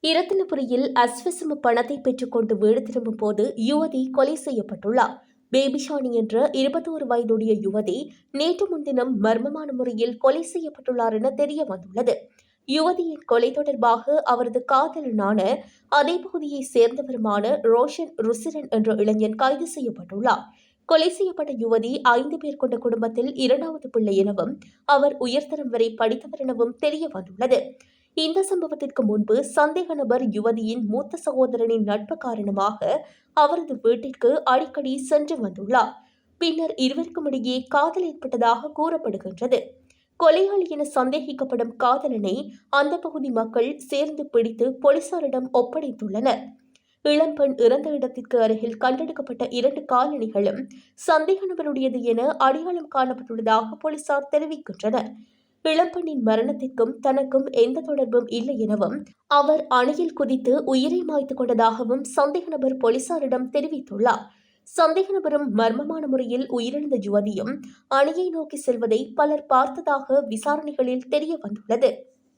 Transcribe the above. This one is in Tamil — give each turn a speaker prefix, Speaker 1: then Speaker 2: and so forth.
Speaker 1: இரத்தினபுரியில் அஸ்வசம பணத்தை பெற்றுக்கொண்டு வீடு திரும்பும் போது யுவதி கொலை செய்யப்பட்டுள்ளார். பேபிஷானி என்ற 21 வயதுடைய யுவதி நேற்று முன்தினம் மர்மமான முறையில் கொலை செய்யப்பட்டுள்ளார் என தெரிய வந்துள்ளது. யுவதியின் கொலை தொடர்பாக அவரது காதலனான அதே பகுதியைச் சேர்ந்தவருமான ரோஷன் ருசிரன் என்ற இளைஞன் கைது செய்யப்பட்டுள்ளார். கொலை செய்யப்பட்ட யுவதி 5 பேர் கொண்ட குடும்பத்தில் 2வது பிள்ளை எனவும் அவர் உயர்தரம் வரை படித்தவர் எனவும் தெரிய வந்துள்ளது. இந்த சம்பவத்திற்கு முன்பு சந்தேக நபர் யுவதியின் மூத்த சகோதரனின் நட்பு காரணமாக அவரது வீட்டிற்கு அடிக்கடி சென்று வந்துள்ளார். பின்னர் இருவருக்கும் இடையே காதல் ஏற்பட்டதாக கூறப்படுகின்றது. கொலையாளி என சந்தேகிக்கப்படும் காதலனை அந்த பகுதி மக்கள் சேர்ந்து பிடித்து போலீசாரிடம் ஒப்படைத்துள்ளனர். இளம்பெண் இறந்த இடத்திற்கு அருகில் கண்டெடுக்கப்பட்ட 2 காலணிகளும் சந்தேக நபருடையது என அடையாளம் காணப்பட்டுள்ளதாக போலீசார் தெரிவிக்கின்றனர். இளம்பெண்ணின் மரணத்திற்கும் தனக்கும் எந்த தொடர்பும் இல்லை எனவும் அவர் அணையில் குதித்து உயிரை மாய்த்துக் கொண்டதாகவும் சந்தேக நபர் போலீசாரிடம் தெரிவித்துள்ளார். சந்தேக நபரும் மர்மமான முறையில் உயிரிழந்த யுவதியும் அணையை நோக்கி செல்வதை பலர் பார்த்ததாக விசாரணைகளில் தெரிய வந்துள்ளது.